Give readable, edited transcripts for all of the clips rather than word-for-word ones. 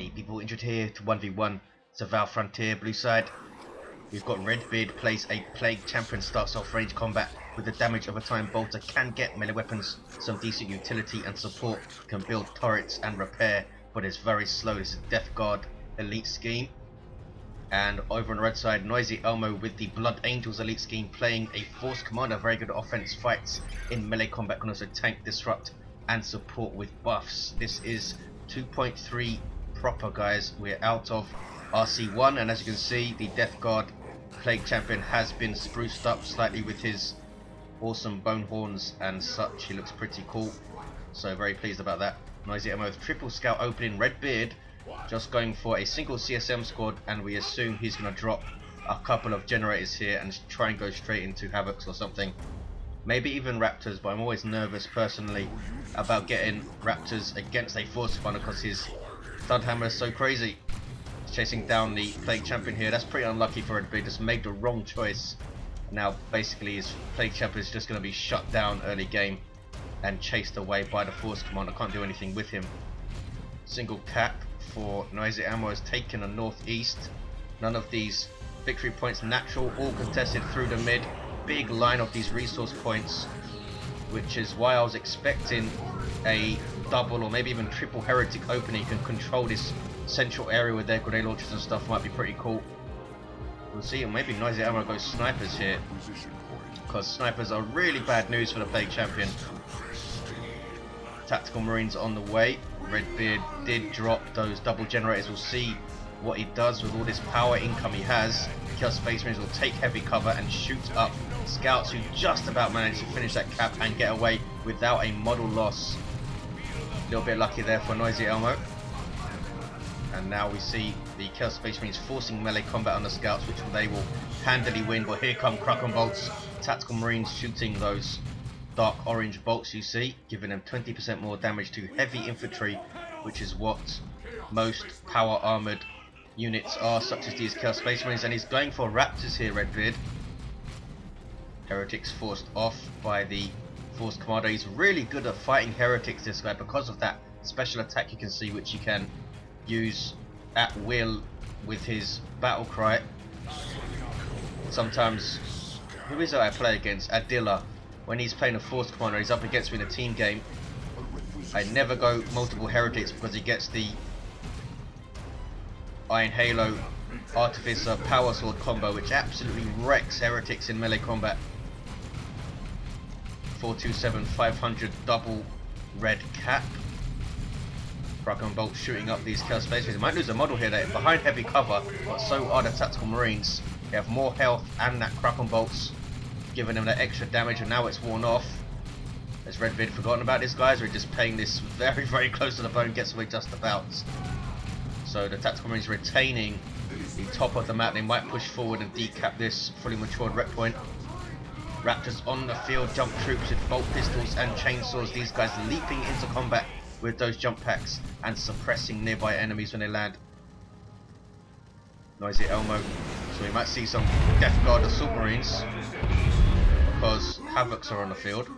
Hey people, injured here to 1v1 Siwal Frontier, blue side. We've got Redbeard plays a Plague Champion, starts off range combat with the damage of a Time Bolter, can get melee weapons, some decent utility and support, can build turrets and repair, but is very slow. This is Death Guard elite scheme. And over on the red side, NoisyElmo with the Blood Angels elite scheme, playing a Force Commander, very good offense, fights in melee combat, can also tank, disrupt and support with buffs. This is 2.3 proper, guys. We're out of RC1, and as you can see, the Death Guard Plague Champion has been spruced up slightly with his awesome bone horns and such. He looks pretty cool, so very pleased about that. NoisyElmo with triple scout opening, Redbeard just going for a single CSM squad, and we assume he's going to drop a couple of generators here and try and go straight into Havocs or something. Maybe even Raptors, but I'm always nervous personally about getting Raptors against a Force Commander because his Thunderhammer is so crazy. He's chasing down the Plague Champion here. That's pretty unlucky for Redbeard, just made the wrong choice. Now basically his Plague Champion is just going to be shut down early game and chased away by the Force Commander. Can't do anything with him. Single cap for NoisyElmo has taken a northeast. None of these victory points natural, all contested through the mid. Big line of these resource points, which is why I was expecting a double or maybe even triple heretic opening. Can control this central area with their grenade launchers and stuff. Might be pretty cool. We'll see. Maybe NoisyElmo goes snipers here, because snipers are really bad news for the Plague Champion. Tactical Marines on the way. Redbeard did drop those double generators. We'll see what he does with all this power income he has. Chaos Space Marines will take heavy cover and shoot up scouts who just about managed to finish that cap and get away without a model loss. A little bit lucky there for NoisyElmo. And now we see the Chaos Space Marines forcing melee combat on the scouts, which they will handily win. But here come Kraken bolts. Tactical Marines shooting those dark orange bolts you see, giving them 20% more damage to heavy infantry, which is what most power armored units are, such as these Chaos Space Marines. And he's going for Raptors here, Redbeard. Heretics forced off by the Force Commander. He's really good at fighting Heretics, this guy, because of that special attack you can see, which he can use at will with his battle cry. Sometimes, who is it I play against? Adilla. When he's playing a Force Commander, he's up against me in a team game. I never go multiple Heretics because he gets the Iron Halo Artificer Power Sword combo, which absolutely wrecks Heretics in melee combat. 427 500 double red cap. Kraken bolt shooting up these Chaos Space Marines. Might lose a model here. They're behind heavy cover, but so are the Tactical Marines. They have more health, and that Kraken bolt's giving them that extra damage, and now it's worn off. Has Redbeard forgotten about this, guys? We're just playing this very, very close to the bone, gets away just about. So the Tactical Marines retaining the top of the map. They might push forward and decap this fully matured rep point. Raptors on the field, jump troops with bolt pistols and chainsaws. These guys leaping into combat with those jump packs and suppressing nearby enemies when they land. NoisyElmo. So we might see some Death Guard Assault Marines, because Havocs are on the field.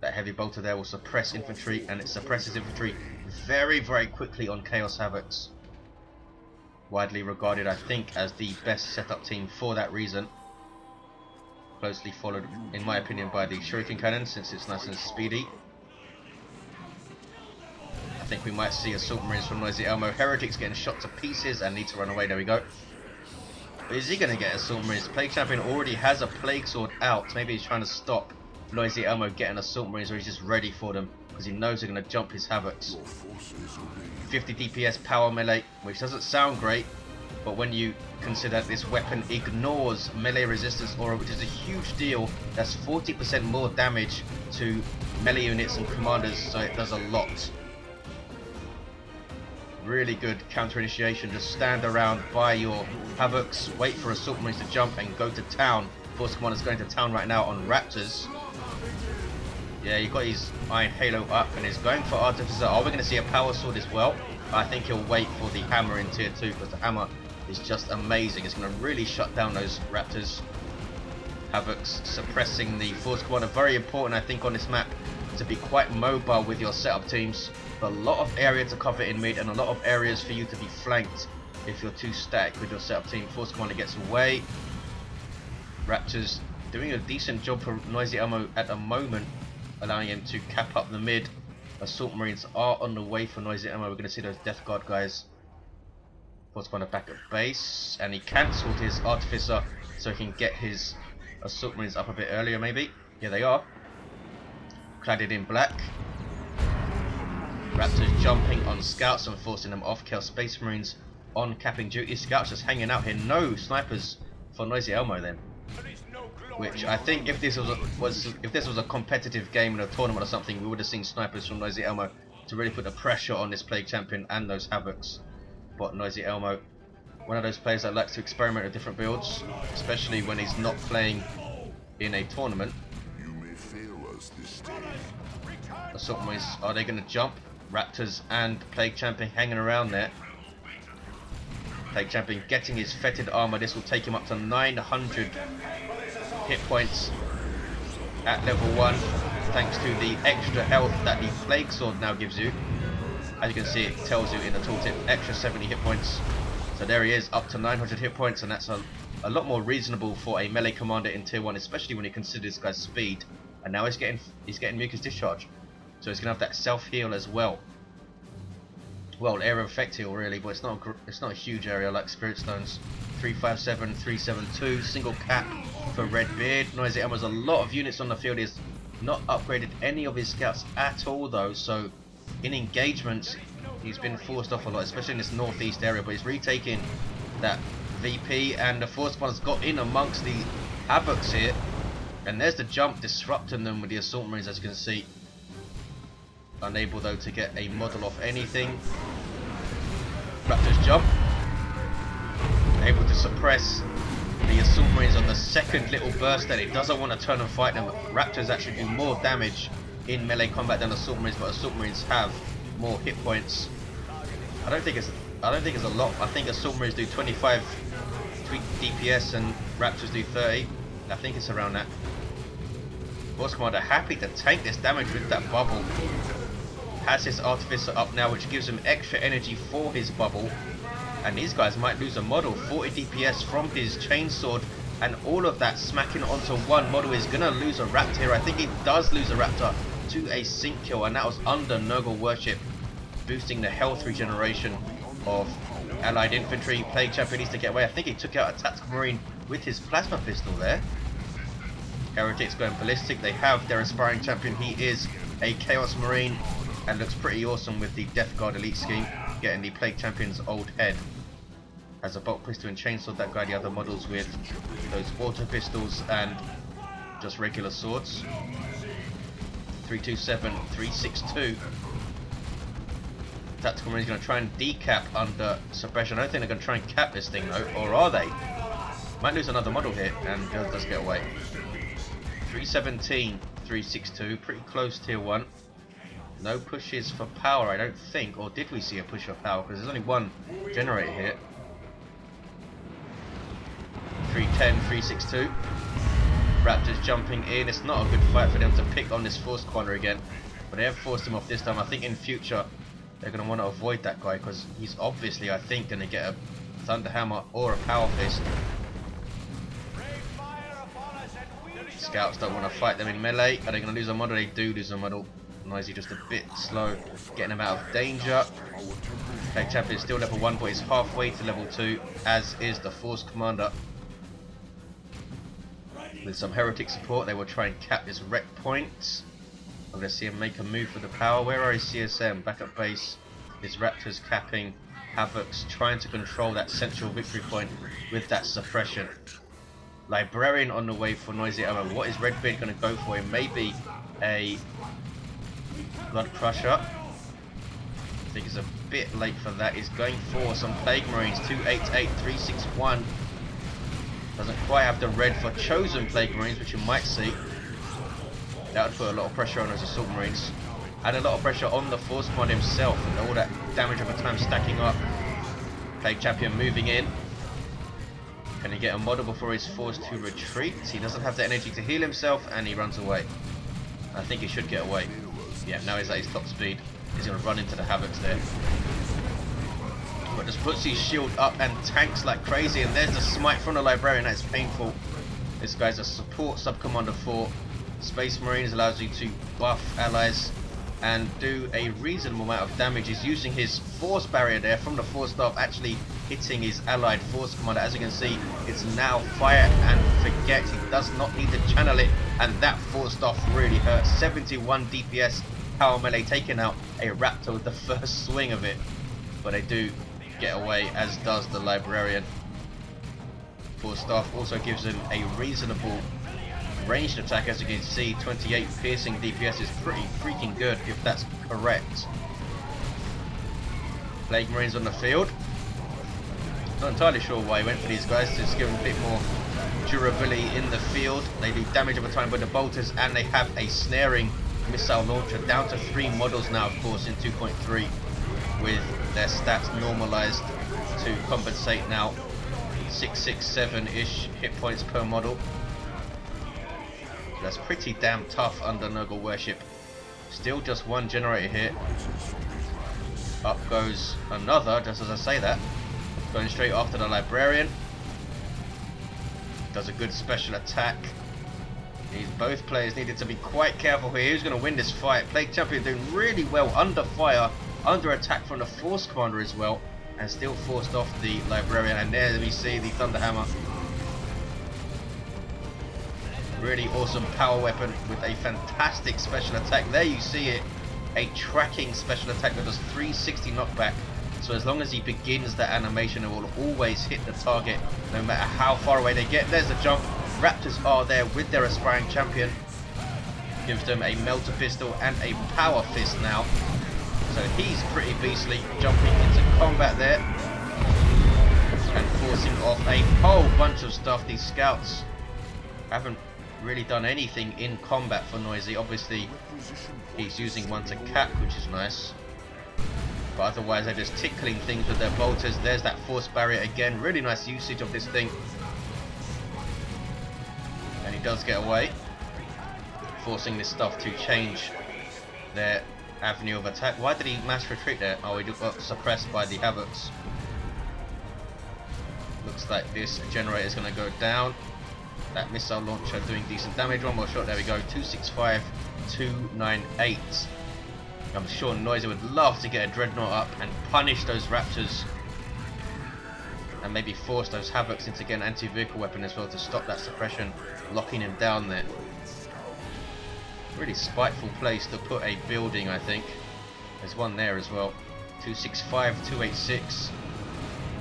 That heavy bolter there will suppress infantry, and it suppresses infantry very, very quickly on Chaos Havocs. Widely regarded, I think, as the best setup team for that reason. Closely followed, in my opinion, by the Shuriken Cannon, since it's nice and speedy. I think we might see Assault Marines from NoisyElmo. Heretics getting shot to pieces and need to run away. There we go. Is he going to get Assault Marines? Plague Champion already has a Plague Sword out. Maybe he's trying to stop NoisyElmo getting Assault Marines, or he's just ready for them because he knows they're going to jump his Havocs. 50 DPS power melee, which doesn't sound great, but when you consider this weapon ignores melee resistance aura, which is a huge deal, that's 40% more damage to melee units and commanders, so it does a lot. Really good counter initiation. Just stand around by your Havocs, wait for Assault Marines to jump and go to town. Force Commander's going to town right now on Raptors. Yeah, you've got his Iron Halo up and he's going for Artificer. Are we going to see a Power Sword as well? I think he'll wait for the Hammer in tier 2, because the Hammer is just amazing. It's going to really shut down those Raptors. Havocs suppressing the Force Commander. Very important, I think, on this map to be quite mobile with your setup teams. a lot of area to cover in mid and a lot of areas for you to be flanked if you're too stacked with your setup team. Force Commander gets away. Raptors doing a decent job for NoisyElmo at the moment, allowing him to cap up the mid. Assault Marines are on the way for NoisyElmo. We're going to see those Death Guard guys. Force Commander back at base, and he cancelled his Artificer so he can get his Assault Marines up a bit earlier maybe. Here they are, cladded in black. Raptors jumping on scouts and forcing them off. Chaos Space Marines on capping duty. Scouts just hanging out here. No snipers for NoisyElmo then. Which I think if this was a competitive game in a tournament or something, we would have seen snipers from NoisyElmo to really put the pressure on this Plague Champion and those Havocs. But NoisyElmo, one of those players that likes to experiment with different builds, especially when he's not playing in a tournament. Assault Marines, are they going to jump? Raptors and Plague Champion hanging around there. Plague Champion getting his fetid armor. This will take him up to 900 hit points at level 1, thanks to the extra health that the Plague Sword now gives you. As you can see, it tells you in the tooltip, extra 70 hit points. So there he is, up to 900 hit points, and that's a lot more reasonable for a melee commander in tier 1, especially when you consider this guy's speed. And now he's getting Mucus Discharge, so he's gonna have that self heal as well. Well, area effect heal really, but it's not a huge area like Spirit Stones. 357, 372, single cap for Redbeard. NoisyElmo has a lot of units on the field. He's not upgraded any of his scouts at all though, so in engagements he's been forced off a lot, especially in this northeast area, but he's retaking that VP, and the Force Commander's got in amongst the Havocs here, and there's the jump disrupting them with the Assault Marines, as you can see. Unable though to get a model off anything. Raptors jump, able to suppress the Assault Marines on the second little burst, that it doesn't want to turn and fight them. Raptors actually do more damage in melee combat than Assault Marines, but Assault Marines have more hit points. I don't think it's a lot. I think Assault Marines do 25 DPS and Raptors do 30. I think it's around that. Force Commander happy to take this damage with that bubble. Has his Artificer up now, which gives him extra energy for his bubble. And these guys might lose a model. 40 DPS from his Chainsword, and all of that smacking onto one model is going to lose a Raptor here. I think he does lose a Raptor to a sync kill, and that was under Nurgle Worship, boosting the health regeneration of allied infantry. Plague Champion needs to get away. I think he took out a Tactical Marine with his Plasma Pistol there. Heretics going ballistic. They have their aspiring champion. He is a Chaos Marine and looks pretty awesome with the Death Guard elite scheme, getting the Plague Champion's old head. Has a Bolt Pistol and Chainsword that guy the other models with those auto pistols and just regular swords. 327, 362. Tactical Marine is going to try and decap under suppression. I don't think they're going to try and cap this thing though, or are they? Might lose another model here, and does get away. 317, 362, pretty close tier 1. No pushes for power, I don't think, or did we see a push for power? Because there's only one generator here. 310, 362. Raptors jumping in. It's not a good fight for them to pick on this Force Commander again, but they have forced him off this time. I think in future they're going to want to avoid that guy, because he's obviously, I think, going to get a Thunder Hammer or a Power Fist. Scouts don't want to fight them in melee. Are they going to lose a model? They do lose a model. Noisy just a bit slow, getting him out of danger. Plague Champion is still level 1, but he's halfway to level 2, as is the Force Commander. With some Heretic support, they will try and cap this wreck point. I'm going to see him make a move for the power. Where are his CSM? Back at base. His Raptors capping. Havocs trying to control that central victory point with that suppression. Librarian on the way for NoisyElmo. What is Redbeard going to go for? It may be a Blood Crusher. I think it's a bit late for that. He's going for some Plague Marines. 288, 361. Doesn't quite have the red for Chosen Plague Marines, which you might see. That would put a lot of pressure on those Assault Marines. And a lot of pressure on the Force Commander himself. And all that damage over time stacking up. Plague Champion moving in. Can he get a model before he's forced to retreat? He doesn't have the energy to heal himself, and he runs away. I think he should get away. Yeah, now he's at his top speed. He's going to run into the Havocs there. But just puts his shield up and tanks like crazy. And there's the smite from the Librarian. That is painful. This guy's a support sub-commander for Space Marines. Allows you to buff allies and do a reasonable amount of damage. He's using his force barrier there from the force staff, actually hitting his allied force commander. As you can see, it's now fire and forget. He does not need to channel it, and that force staff really hurts. 71 DPS power melee, taking out a Raptor with the first swing of it. But they do get away, as does the Librarian. Force staff also gives him a reasonable ranged attack. As you can see, 28 piercing DPS is pretty freaking good if that's correct. Plague Marines on the field. Not entirely sure why he went for these guys. Just give them a bit more durability in the field. They do damage over time with the bolters, and they have a snaring missile launcher. Down to 3 models now, of course, in 2.3, with their stats normalized to compensate now. 667-ish hit points per model. That's pretty damn tough under Nurgle worship. Still just one generator here. Up goes another, just as I say that. Going straight after the Librarian. Does a good special attack. Both players needed to be quite careful here. Who's going to win this fight? Plague Champion doing really well under fire, under attack from the Force Commander as well. And still forced off the Librarian. And there we see the Thunderhammer. Really awesome power weapon with a fantastic special attack. There you see it, a tracking special attack that does 360 knockback. So as long as he begins that animation, it will always hit the target, no matter how far away they get. There's the jump. Raptors are there with their aspiring champion. Gives them a melter pistol and a power fist now. So he's pretty beastly, jumping into combat there and forcing off a whole bunch of stuff. These scouts haven't really done anything in combat for Noisy. Obviously he's using one to cap, which is nice, but otherwise they're just tickling things with their bolters. There's that force barrier again. Really nice usage of this thing, and he does get away, forcing this stuff to change their avenue of attack. Why did he mass retreat there? Oh, he got suppressed by the Havocs. Looks like this generator is going to go down. That missile launcher doing decent damage. One more shot, there we go. 265, 298. I'm sure Noisy would love to get a Dreadnought up and punish those Raptors, and maybe force those Havocs into getting an anti-vehicle weapon as well to stop that suppression, locking him down there. Really spiteful place to put a building, I think. There's one there as well. 265, 286,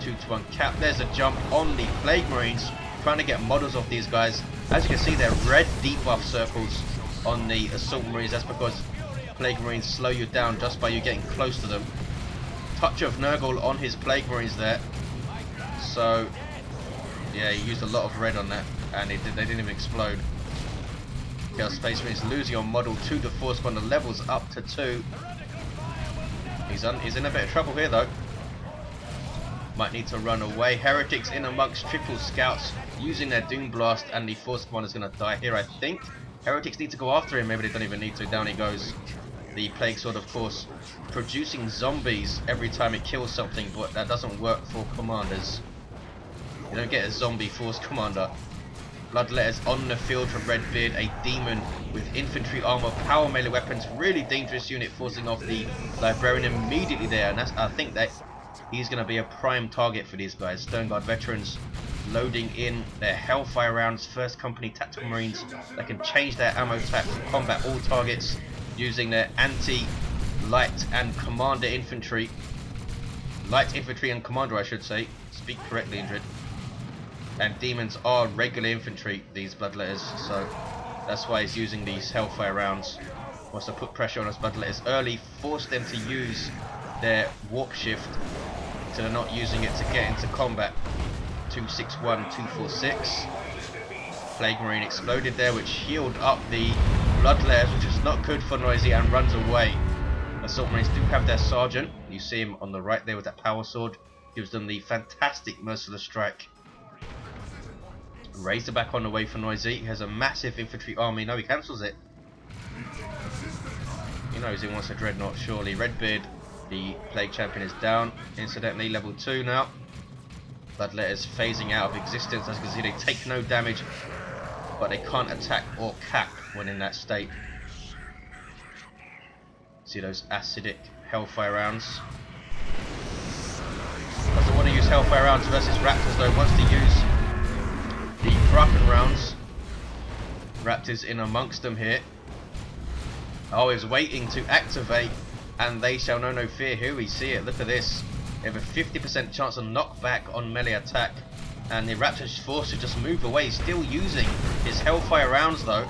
221 cap. There's a jump on the Plague Marines, trying to get models of these guys. As you can see, they're red debuff circles on the Assault Marines. That's because Plague Marines slow you down just by you getting close to them. Touch of Nurgle on his Plague Marines there. So yeah, he used a lot of red on that, and they didn't even explode. Chaos Space Marines losing on model 2 to Force Commander, levels up to 2. He's in a bit of trouble here though. Might need to run away. Heretics in amongst triple scouts using their Doom Blast, and the Force Commander's going to die here, I think. Heretics need to go after him. Maybe they don't even need to. Down he goes. The Plague Sword, of course, producing zombies every time it kills something, but that doesn't work for commanders. You don't get a zombie Force Commander. Bloodletters on the field from Redbeard, a demon with infantry armor, power melee weapons, really dangerous unit, forcing off the Librarian immediately there, and I think that he's going to be a prime target for these guys. Stoneguard veterans loading in their Hellfire rounds, first company tactical marines that can change their ammo type to combat all targets using their anti-light and commander infantry. Light infantry and commander, I should say. Speak correctly, Indrid. And demons are regular infantry, these bloodletters, so that's why he's using these Hellfire rounds. Wants to put pressure on his bloodletters early, force them to use their warp shift, so they're not using it to get into combat. 261, 246. Plague Marine exploded there, which healed up the bloodletters, which is not good for Noisy, and runs away. Assault Marines do have their sergeant. You see him on the right there with that power sword. Gives them the fantastic merciless strike. Razor back on the way for Noisy. He has a massive infantry army. No, he cancels it. He knows he wants a Dreadnought, surely. Redbeard, the Plague Champion, is down. Incidentally, level 2 now. Bloodletter's phasing out of existence. As you can see, they take no damage, but they can't attack or cap when in that state. See those acidic Hellfire rounds. Doesn't want to use Hellfire rounds versus Raptors though. Wants to use the Kraken rounds. Raptors in amongst them here. Oh, he's waiting to activate, and they shall know no fear. Here we see it. Look at this. They have a 50% chance of knockback on melee attack, and the Raptor's forced to just move away. Still using his Hellfire rounds though.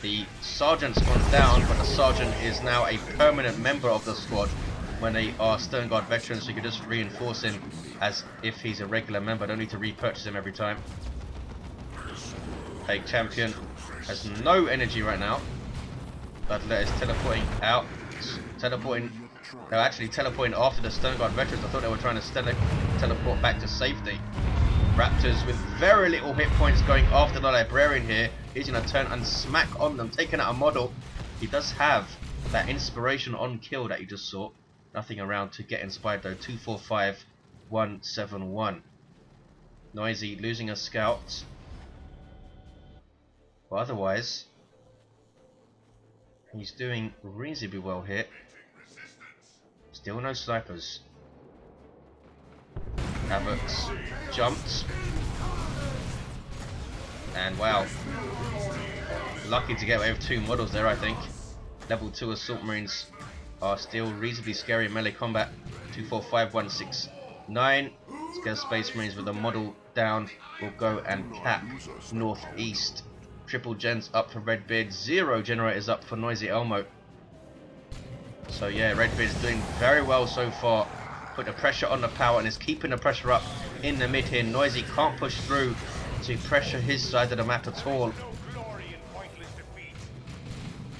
The Sergeant's gone down, but the Sergeant is now a permanent member of the squad when they are Stone Guard veterans, so you can just reinforce him as if he's a regular member. Don't need to repurchase him every time. Plague Champion has no energy right now. Bloodlet is teleporting out. They're actually teleporting after the Stone Guard veterans. I thought they were trying to teleport back to safety. Raptors with very little hit points going after the Librarian here. He's going to turn and smack on them, taking out a model. He does have that inspiration on kill that you just saw. Nothing around to get inspired though. 245 171. Noisy losing a scout. But otherwise, he's doing reasonably well here. Still no snipers. Havoc's jumped. And wow. Lucky to get away with 2 models there, I think. Level 2 Assault Marines are still reasonably scary in melee combat. 245 169. Scale Space Marines with a model down will go and cap northeast. Triple gens up for Redbeard. 0 generators up for NoisyElmo. So yeah, Redbeard's doing very well so far. Put the pressure on the power and is keeping the pressure up in the mid here. Noisy can't push through to pressure his side of the map at all.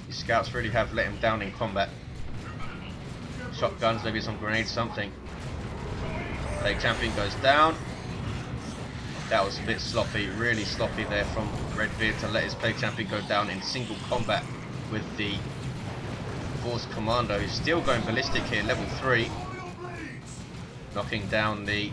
These scouts really have let him down in combat. Shotguns, maybe some grenades, something. Plague Champion goes down. That was a bit sloppy, really sloppy there from Redbeard to let his Plague Champion go down in single combat with the Force Commando, who's still going ballistic here, level 3. Knocking down the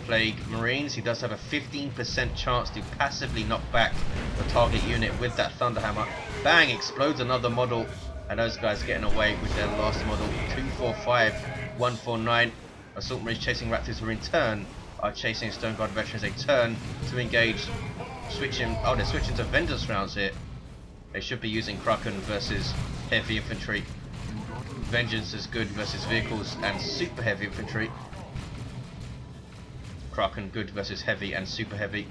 Plague Marines. He does have a 15% chance to passively knock back the target unit with that Thunderhammer. Bang! Explodes another model, and those guys getting away with their last model. 245 149. Assault Marines chasing Raptors who in turn are chasing Stone Guard veterans. They turn to engage, switching. Oh, they're switching to Vengeance rounds here. They should be using Kraken versus heavy infantry. Vengeance is good versus vehicles and super heavy infantry. Kraken good versus heavy and super heavy.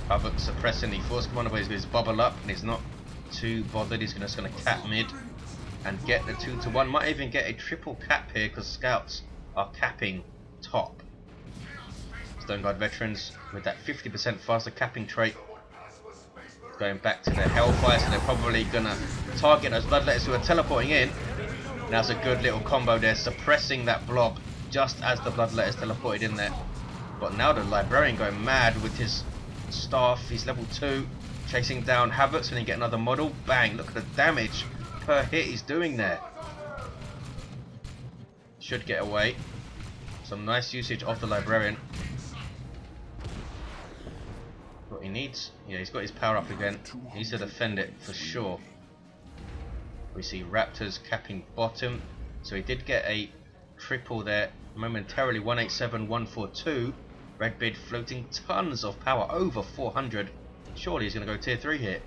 Havoc suppressing the Force Commander, but he's going to bubble up and he's not too bothered. He's just going to cap mid and get the 2-to-1. Might even get a triple cap here because scouts are capping top. Stone Guard veterans with that 50% faster capping trait going back to their Hellfire, so they're probably gonna target those Bloodletters who are teleporting in. Now it's a good little combo there, suppressing that blob just as the Bloodletters teleported in there. But now the Librarian going mad with his staff. He's level 2, chasing down Havocs, and then get another model. Bang! Look at the damage per hit he's doing there. Should get away. Some nice usage of the Librarian. What he needs, yeah, he's got his power up again. He needs to defend it for sure. We see Raptors capping bottom, so he did get a triple there momentarily. 187 142. Redbeard floating tons of power, over 400. Surely he's going to go tier 3 here.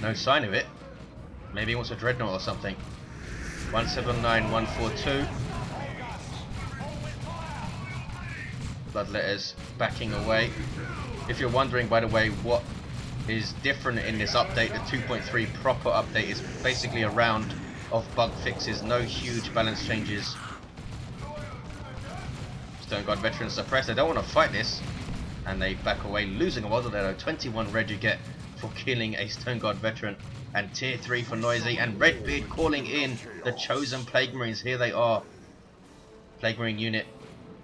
No sign of it. Maybe he wants a Dreadnought or something. 179 142. Bloodletters backing away. If you're wondering, by the way, what is different in this update, the 2.3 proper update is basically a round of bug fixes, no huge balance changes. Stone Guard veterans suppressed, they don't want to fight this, and they back away, losing a model there. 21 red you get for killing a Stone Guard veteran, and tier 3 for Noisy, and Redbeard calling in the chosen Plague Marines. Here they are. Plague Marine unit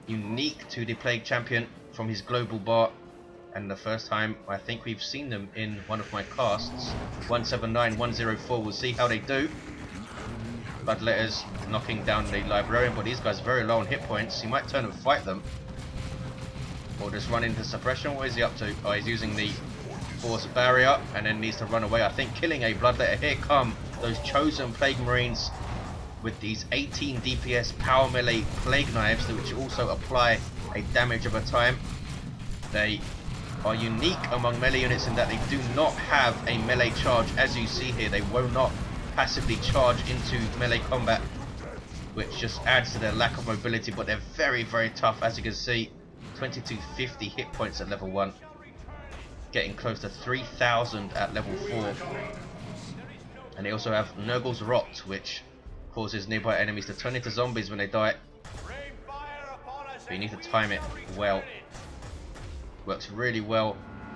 unique to the Plague Champion from his global bar. and the first time I think we've seen them in one of my casts. 179, 104, we'll see how they do. Bloodletters knocking down the librarian, but these guys are very low on hit points. He might turn and fight them, or just run into suppression. What is he up to? Oh, he's using the force barrier and then needs to run away. I think killing a bloodletter. Here come those chosen Plague Marines with these 18 DPS power melee plague knives, which also apply a damage of a time. They are unique among melee units in that they do not have a melee charge. As you see here, they will not passively charge into melee combat, which just adds to their lack of mobility, but they're very, very tough. As you can see, 2250 hit points at level 1, getting close to 3000 at level 4. And they also have Nurgle's Rot, which causes nearby enemies to turn into zombies when they die. But you need to time it well. Works really well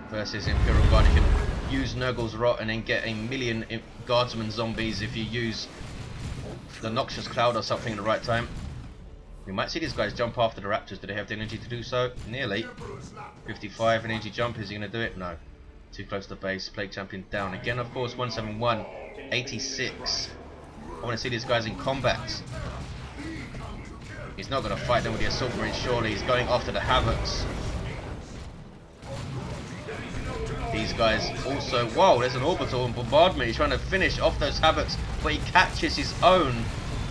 versus Imperial Guard. You can use Nurgle's Rot and then get a million Guardsman zombies if you use the Noxious Cloud or something at the right time. We might see these guys jump after the Raptors. Do they have the energy to do so? Nearly. 55 energy jump. Is he going to do it? No. Too close to base. Plague Champion down. Again, of course, 171. 86. I want to see these guys in combat. He's not going to fight them with the Assault Marines, surely. He's going after the Havocs. These guys also... Whoa, there's an orbital and bombardment. He's trying to finish off those Havocs, but he catches his own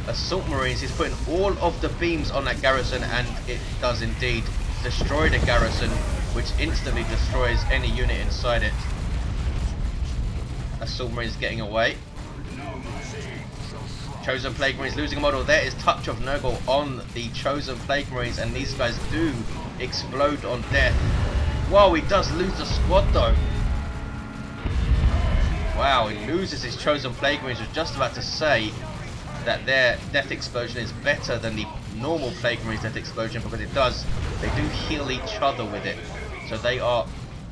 Assault Marines. He's putting all of the beams on that garrison, and it does indeed destroy the garrison, which instantly destroys any unit inside it. Assault Marines getting away. Chosen Plague Marines losing a model. There is touch of Nurgle on the Chosen Plague Marines, and these guys do explode on death. Wow, he does lose the squad though. Wow, he loses his Chosen Plague Marines. I was just about to say that their death explosion is better than the normal Plague Marines death explosion, because they do heal each other with it. So they are,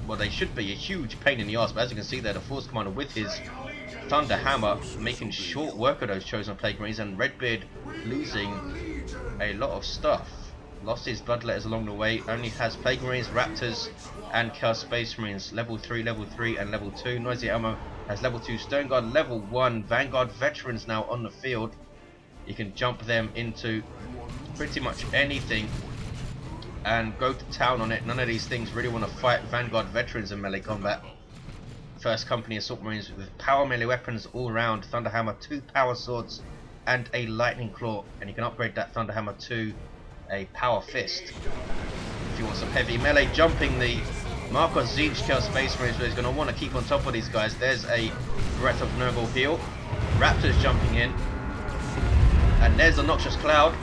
well, they should be a huge pain in the arse, but as you can see there, the Force Commander with his Thunder Hammer making short work of those Chosen Plague Marines, and Redbeard losing a lot of stuff. Lost his Bloodletters along the way, only has Plague Marines, Raptors and Chaos Space Marines, level 3, and level 2. NoisyElmo has level 2 Stone Guard, level 1 Vanguard Veterans now on the field. You can jump them into pretty much anything and go to town on it. None of these things really want to fight Vanguard Veterans in melee combat. First Company Assault Marines with power melee weapons all around. Thunder Hammer, 2 power swords and a lightning claw, and you can upgrade that Thunder Hammer to a power fist if you want some heavy melee. Jumping the Marcos Zinch Chaos Space Marines, where he's going to want to keep on top of these guys. There's a Breath of Nurgle heal. Raptors jumping in, and there's a Noxious Cloud.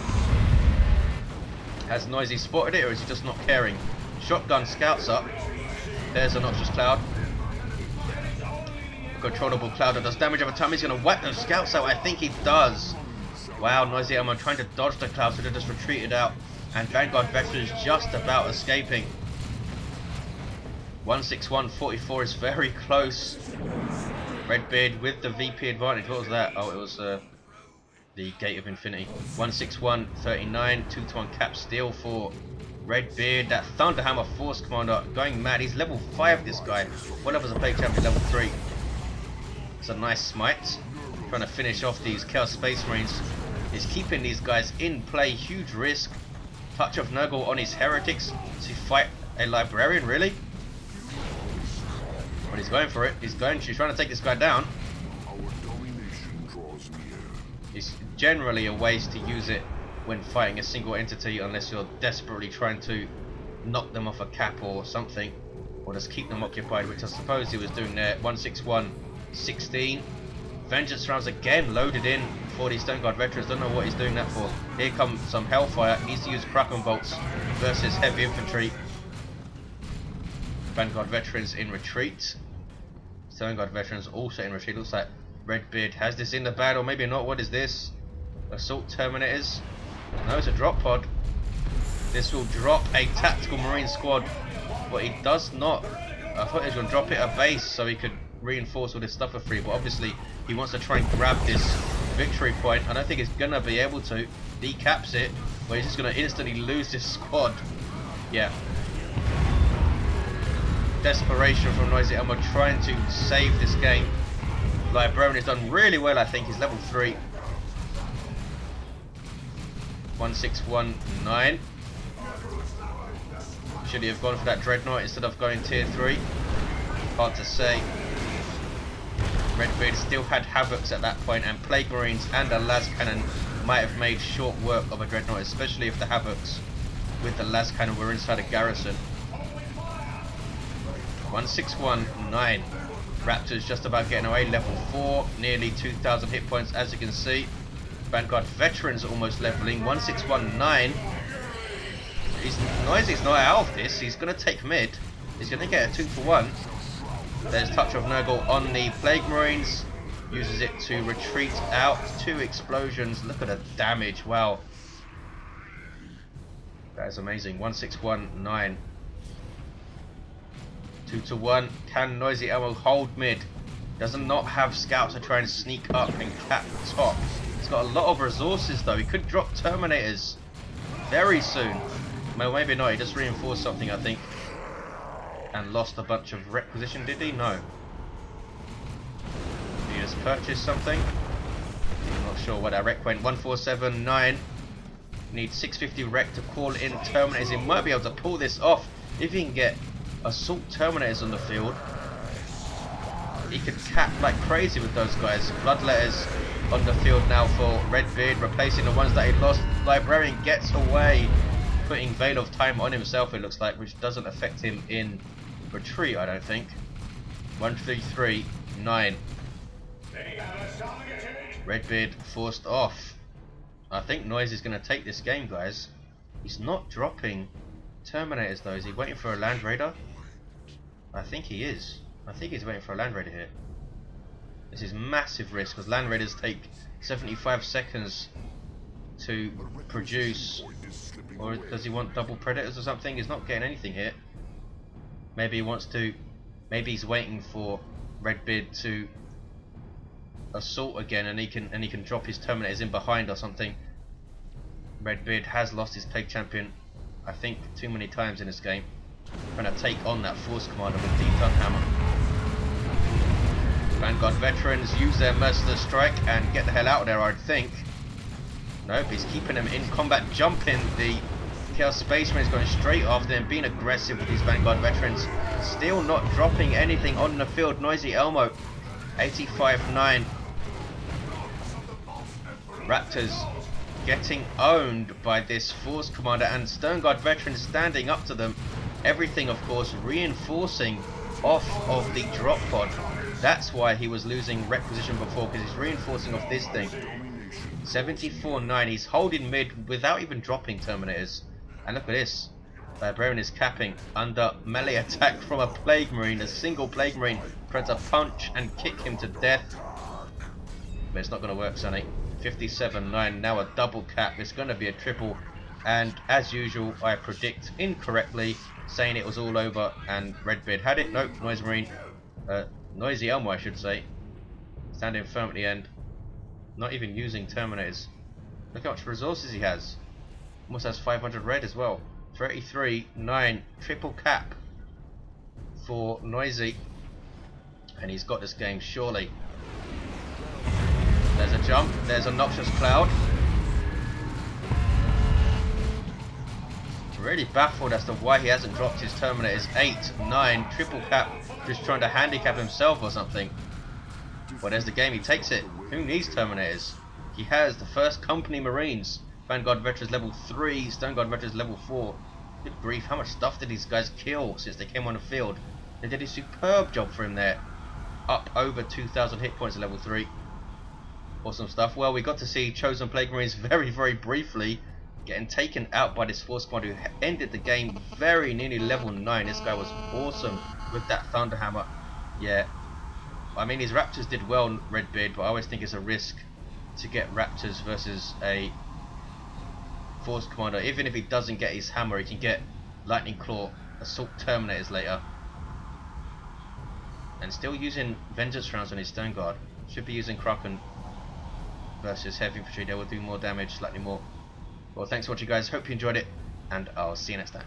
Has Noisy spotted it, or is he just not caring? Shotgun scouts up. There's a Noxious Cloud. Controllable cloud that does damage over time. He's going to wipe those scouts out. I think he does. Wow, NoisyElmo trying to dodge the clouds, so they just retreated out. And Vanguard Veterans just about escaping. 161.44 is very close. Redbeard with the VP advantage. What was that? Oh, it was the Gate of Infinity. 161.39. 2-to-1 cap steal for Redbeard. That Thunder Hammer Force Commander going mad. He's level 5, this guy. What level is a Plague Champion? Level 3. It's a nice smite. Trying to finish off these Chaos Space Marines. He's keeping these guys in play. Huge risk. Touch of Nurgle on his Heretics. Does he fight a Librarian, really? But he's going for it. He's trying to take this guy down. It's generally a waste to use it when fighting a single entity, unless you're desperately trying to knock them off a cap or something, or just keep them occupied, which I suppose he was doing there. 161.16. Vengeance rounds again loaded in for these Stone Guard Veterans. Don't know what he's doing that for. Here comes some Hellfire. Needs to use Kraken Bolts versus Heavy Infantry. Vanguard Veterans in retreat. Stone Guard Veterans also in retreat. Looks like Redbeard has this in the bag, or maybe not. What is this? Assault Terminators? No, it's a drop pod. This will drop a Tactical Marine squad, but he does not. I thought he was going to drop it at base so he could reinforce all this stuff for free, but obviously he wants to try and grab this victory point. I don't think he's going to be able to. Decaps it, but he's just going to instantly lose this squad. Yeah. desperation from NoisyElmo trying to save this game. Librarian has done really well, I think. He's level 3. 1619. Should he have gone for that Dreadnought instead of going tier 3? Hard to say. Redbeard still had Havocs at that point, and Plague Marines and a Las Cannon might have made short work of a Dreadnought, especially if the Havocs with the Las Cannon were inside a garrison. 1619. Raptors just about getting away, level 4, nearly 2,000 hit points as you can see. Vanguard Veterans almost leveling, 1619. Noisy's not out of this, he's going to take mid. He's going to get a 2-for-1. There's touch of Nurgle on the Plague Marines. Uses it to retreat out. 2 explosions. Look at the damage. Wow. That is amazing. 1619. 2-to-1. Can NoisyElmo hold mid? Does not have scouts to try and sneak up and cap the top. He's got a lot of resources though. He could drop Terminators very soon. Well, maybe not. He just reinforced something, I think. And lost a bunch of requisition, did he? No. Did he just purchase something? I'm not sure what that rec went. 1479. Needs 650 rec to call in Terminators. He might be able to pull this off if he can get assault Terminators on the field. He could cap like crazy with those guys. Bloodletters on the field now for Redbeard, replacing the ones that he lost. Librarian gets away, putting Veil of Time on himself, it looks like, which doesn't affect him in retreat, I don't think. 1339. Redbeard forced off. I think Noisy's going to take this game, guys. He's not dropping Terminators though. Is he waiting for a Land Raider? I think he is. I think he's waiting for a Land Raider here. This is massive risk because Land Raiders take 75 seconds to produce. Or does he want double Predators or something? He's not getting anything here. Maybe he wants to. Maybe he's waiting for Redbeard to assault again, and he can drop his Terminators in behind or something. Redbeard has lost his Plague Champion, I think, too many times in this game. Trying to take on that Force Commander with Deep Gun Hammer. Vanguard Veterans use their Merciless Strike and get the hell out of there, I'd think. Nope, he's keeping them in combat, jumping. The Chaos Space Marine is going straight after them, being aggressive with these Vanguard Veterans. Still not dropping anything on the field. NoisyElmo, 85-9. Raptors getting owned by this Force Commander, and Sternguard Veterans standing up to them. Everything, of course, reinforcing off of the drop pod. That's why he was losing requisition before, because he's reinforcing off this thing. 74-9. He's holding mid without even dropping Terminators. And look at this. Librarian is capping under melee attack from a Plague Marine. A single Plague Marine tries to punch and kick him to death. But it's not going to work, Sonny. 57-9. Now a double cap. It's going to be a triple. And as usual, I predict incorrectly, saying it was all over and Redbeard had it. Nope, NoisyElmo, I should say. Standing firm at the end. Not even using Terminators. Look how much resources he has. Almost has 500 red as well. 33-9. Triple cap for Noisy. And he's got this game, surely. There's a jump. There's a Noxious Cloud. Really baffled as to why he hasn't dropped his Terminators. 8-9. Triple cap. Just trying to handicap himself or something. Well, there's the game. He takes it. Who needs Terminators? He has the first Company Marines. Vanguard Veterans level 3. Sternguard Veterans level 4. Good grief. How much stuff did these guys kill since they came on the field? They did a superb job for him there. Up over 2,000 hit points at level 3. Awesome stuff. Well, we got to see Chosen Plague Marines very, very briefly getting taken out by this Force Squad who ended the game very nearly level 9. This guy was awesome with that Thunderhammer. Yeah. I mean, his Raptors did well, Redbeard, but I always think it's a risk to get Raptors versus a Force Commander. Even if he doesn't get his hammer, he can get Lightning Claw, Assault Terminators later. And still using Vengeance rounds on his Sternguard. Should be using Kraken versus Heavy Infantry. They will do more damage, slightly more. Well, thanks for watching, guys. Hope you enjoyed it, and I'll see you next time.